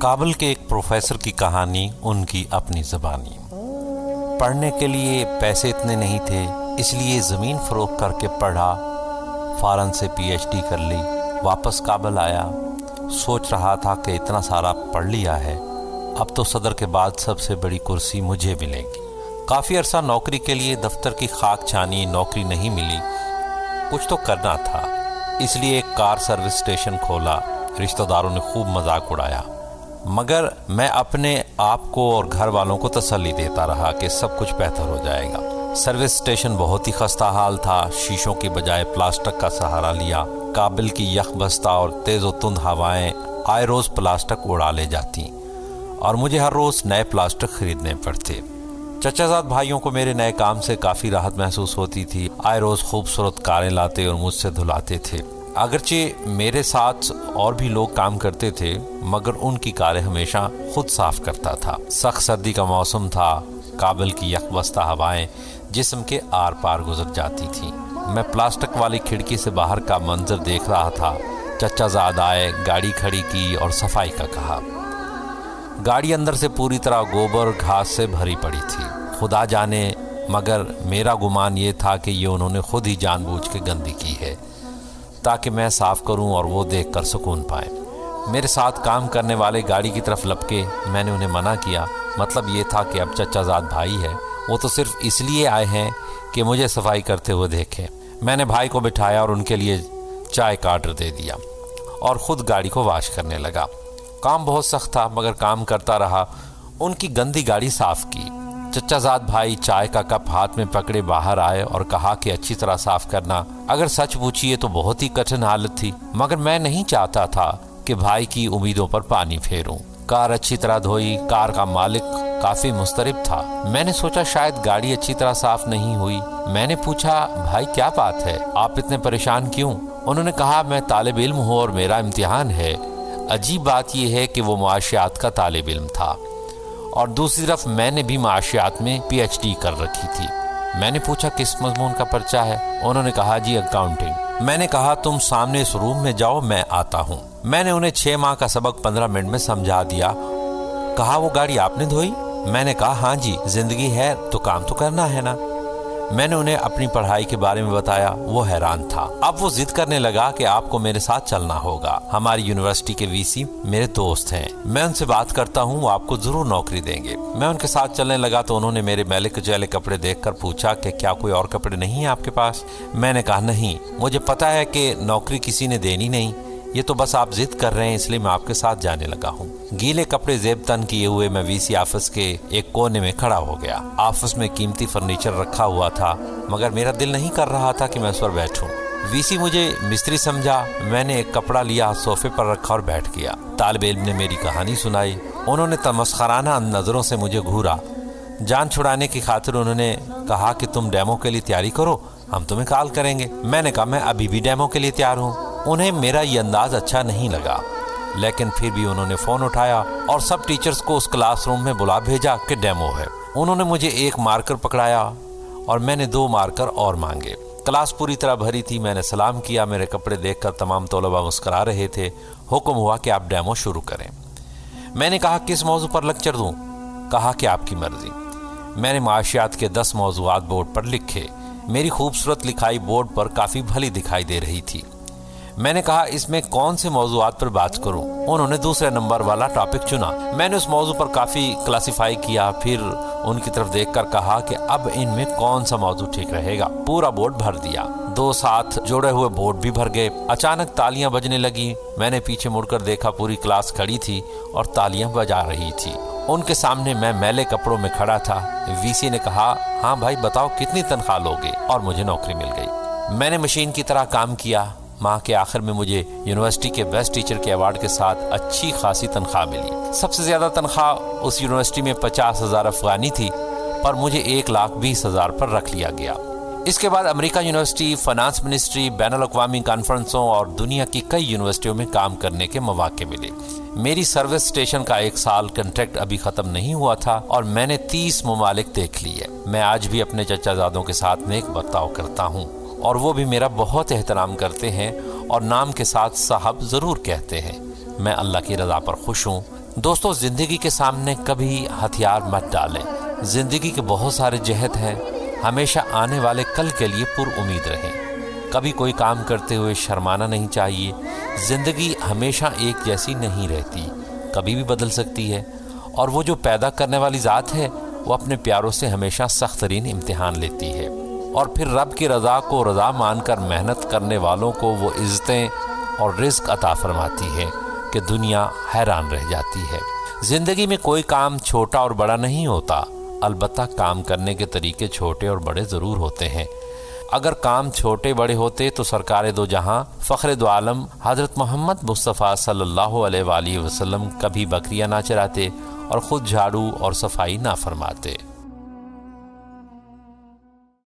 کابل کے ایک پروفیسر کی کہانی، ان کی اپنی زبانی۔ پڑھنے کے لیے پیسے اتنے نہیں تھے، اس لیے زمین فروخت کر کے پڑھا، فوراً سے پی ایچ ڈی کر لی، واپس کابل آیا، سوچ رہا تھا کہ اتنا سارا پڑھ لیا ہے، اب تو صدر کے بعد سب سے بڑی کرسی مجھے ملے گی۔ کافی عرصہ نوکری کے لیے دفتر کی خاک چھانی، نوکری نہیں ملی، کچھ تو کرنا تھا، اس لیے ایک کار سروس اسٹیشن کھولا۔ رشتہ داروں نے خوب مذاق اڑایا، مگر میں اپنے آپ کو اور گھر والوں کو تسلی دیتا رہا کہ سب کچھ بہتر ہو جائے گا۔ سروس اسٹیشن بہت ہی خستہ حال تھا، شیشوں کی بجائے پلاسٹک کا سہارا لیا۔ کابل کی یخ بستہ اور تیز و تند ہوائیں آئے روز پلاسٹک اڑا لے جاتی اور مجھے ہر روز نئے پلاسٹک خریدنے پڑتے۔ چچا زاد بھائیوں کو میرے نئے کام سے کافی راحت محسوس ہوتی تھی، آئے روز خوبصورت کاریں لاتے اور مجھ سے دھلاتے تھے۔ اگرچہ میرے ساتھ اور بھی لوگ کام کرتے تھے، مگر ان کی کاریں ہمیشہ خود صاف کرتا تھا۔ سخت سردی کا موسم تھا، کابل کی یخ بستہ ہوائیں جسم کے آر پار گزر جاتی تھیں۔ میں پلاسٹک والی کھڑکی سے باہر کا منظر دیکھ رہا تھا۔ چچا زاد آئے، گاڑی کھڑی کی اور صفائی کا کہا۔ گاڑی اندر سے پوری طرح گوبر گھاس سے بھری پڑی تھی، خدا جانے، مگر میرا گمان یہ تھا کہ یہ انہوں نے خود ہی جان بوجھ کے گندی کی ہے تاکہ میں صاف کروں اور وہ دیکھ کر سکون پائیں۔ میرے ساتھ کام کرنے والے گاڑی کی طرف لپکے، میں نے انہیں منع کیا۔ مطلب یہ تھا کہ اب چچا زاد بھائی ہے، وہ تو صرف اس لیے آئے ہیں کہ مجھے صفائی کرتے ہوئے دیکھیں۔ میں نے بھائی کو بٹھایا اور ان کے لیے چائے کا آرڈر دے دیا اور خود گاڑی کو واش کرنے لگا۔ کام بہت سخت تھا، مگر کام کرتا رہا۔ ان کی گندی گاڑی صاف کی۔ چچا زاد بھائی چائے کا کپ ہاتھ میں پکڑے باہر آئے اور کہا کہ اچھی طرح صاف کرنا۔ اگر سچ پوچھیے تو بہت ہی کٹھن حالت تھی، مگر میں نہیں چاہتا تھا کہ بھائی کی امیدوں پر پانی پھیروں۔ کار اچھی طرح دھوئی، کار کا مالک کافی مضطرب تھا۔ میں نے سوچا شاید گاڑی اچھی طرح صاف نہیں ہوئی۔ میں نے پوچھا، بھائی کیا بات ہے، آپ اتنے پریشان کیوں؟ انہوں نے کہا، میں طالب علم ہوں اور میرا امتحان ہے۔ عجیب بات یہ ہے کہ وہ معاشیات کا طالب علم تھا اور دوسری طرف میں نے بھی معاشیات میں پی ایچ ڈی کر رکھی تھی۔ میں نے پوچھا کس مضمون کا پرچہ ہے؟ انہوں نے کہا جی اکاؤنٹنگ۔ میں نے کہا تم سامنے اس روم میں جاؤ، میں آتا ہوں۔ میں نے انہیں 6 ماہ کا سبق 15 منٹ میں سمجھا دیا۔ کہا وہ گاڑی آپ نے دھوئی؟ میں نے کہا ہاں جی، زندگی ہے تو کام تو کرنا ہے نا۔ میں نے انہیں اپنی پڑھائی کے بارے میں بتایا، وہ حیران تھا۔ اب وہ ضد کرنے لگا کہ آپ کو میرے ساتھ چلنا ہوگا، ہماری یونیورسٹی کے وی سی میرے دوست ہیں، میں ان سے بات کرتا ہوں، وہ آپ کو ضرور نوکری دیں گے۔ میں ان کے ساتھ چلنے لگا تو انہوں نے میرے میلے کچیلے کپڑے دیکھ کر پوچھا کہ کیا کوئی اور کپڑے نہیں ہیں آپ کے پاس؟ میں نے کہا نہیں، مجھے پتا ہے کہ نوکری کسی نے دینی نہیں، یہ تو بس آپ ضد کر رہے ہیں، اس لیے میں آپ کے ساتھ جانے لگا ہوں۔ گیلے کپڑے زیب تن کیے ہوئے میں وی سی آفس کے ایک کونے میں کھڑا ہو گیا۔ آفس میں قیمتی فرنیچر رکھا ہوا تھا، مگر میرا دل نہیں کر رہا تھا کہ میں اس پر بیٹھوں۔ وی سی مجھے مستری سمجھا۔ میں نے ایک کپڑا لیا، صوفے پر رکھا اور بیٹھ گیا۔ طالب علم نے میری کہانی سنائی۔ انہوں نے تمسخرانہ نظروں سے مجھے گھورا۔ جان چھڑانے کی خاطر انہوں نے کہا کہ تم ڈیمو کے لیے تیاری کرو، ہم تمہیں کال کریں گے۔ میں نے کہا میں ابھی بھی ڈیمو کے لیے تیار ہوں۔ انہیں میرا یہ انداز اچھا نہیں لگا، لیکن پھر بھی انہوں نے فون اٹھایا اور سب ٹیچرز کو اس کلاس روم میں بلا بھیجا کہ ڈیمو ہے۔ انہوں نے مجھے ایک مارکر پکڑایا اور میں نے 2 مارکر اور مانگے۔ کلاس پوری طرح بھری تھی۔ میں نے سلام کیا۔ میرے کپڑے دیکھ کر تمام طلباء مسکرا رہے تھے۔ حکم ہوا کہ آپ ڈیمو شروع کریں۔ میں نے کہا کس موضوع پر لیکچر دوں؟ کہا کہ آپ کی مرضی۔ میں نے معاشیات کے 10 موضوعات بورڈ پر لکھے۔ میری خوبصورت لکھائی بورڈ پر کافی بھلی دکھائی دے رہی تھی۔ میں نے کہا اس میں کون سے موضوعات پر بات کروں؟ انہوں نے دوسرے نمبر والا ٹاپک چنا۔ میں نے اس موضوع پر کافی کلاسیفائی کیا، پھر ان کی طرف دیکھ کر کہا کہ اب ان میں کون سا موضوع ٹھیک رہے گا۔ پورا بورڈ بھر دیا۔ 2 ساتھ جوڑے ہوئے بورڈ بھی بھر گئے۔ اچانک تالیاں بجنے لگی۔ میں نے پیچھے مڑ کر دیکھا، پوری کلاس کھڑی تھی اور تالیاں بجا رہی تھی۔ ان کے سامنے میں میلے کپڑوں میں کھڑا تھا۔ وی سی نے کہا ہاں بھائی بتاؤ کتنی تنخواہ لوگے؟ اور مجھے نوکری مل گئی۔ میں نے مشین کی طرح کام کیا۔ ماہ کے آخر میں مجھے یونیورسٹی کے بیسٹ ٹیچر کے ایوارڈ کے ساتھ اچھی خاصی تنخواہ ملی۔ سب سے زیادہ تنخواہ اس یونیورسٹی میں 50,000 افغانی تھی، پر مجھے 1,20,000 پر رکھ لیا گیا۔ اس کے بعد امریکہ یونیورسٹی، فنانس منسٹری، بین الاقوامی کانفرنسوں اور دنیا کی کئی یونیورسٹیوں میں کام کرنے کے مواقع ملے۔ میری سروس اسٹیشن کا 1 سال کنٹریکٹ ابھی ختم نہیں ہوا تھا اور میں نے 30 ممالک دیکھ لیے۔ میں آج بھی اپنے چچا زادوں کے ساتھ نیک برتاؤ کرتا ہوں اور وہ بھی میرا بہت احترام کرتے ہیں اور نام کے ساتھ صاحب ضرور کہتے ہیں۔ میں اللہ کی رضا پر خوش ہوں۔ دوستو، زندگی کے سامنے کبھی ہتھیار مت ڈالیں۔ زندگی کے بہت سارے جہت ہیں، ہمیشہ آنے والے کل کے لیے پر امید رہیں۔ کبھی کوئی کام کرتے ہوئے شرمانا نہیں چاہیے۔ زندگی ہمیشہ ایک جیسی نہیں رہتی، کبھی بھی بدل سکتی ہے، اور وہ جو پیدا کرنے والی ذات ہے وہ اپنے پیاروں سے ہمیشہ سخت ترین امتحان لیتی ہے، اور پھر رب کی رضا کو رضا مان کر محنت کرنے والوں کو وہ عزتیں اور رزق عطا فرماتی ہے کہ دنیا حیران رہ جاتی ہے۔ زندگی میں کوئی کام چھوٹا اور بڑا نہیں ہوتا، البتہ کام کرنے کے طریقے چھوٹے اور بڑے ضرور ہوتے ہیں۔ اگر کام چھوٹے بڑے ہوتے تو سرکار دو جہاں فخر دو عالم حضرت محمد مصطفیٰ صلی اللہ علیہ وآلہ وسلم کبھی بکریاں نہ چراتے اور خود جھاڑو اور صفائی نہ فرماتے۔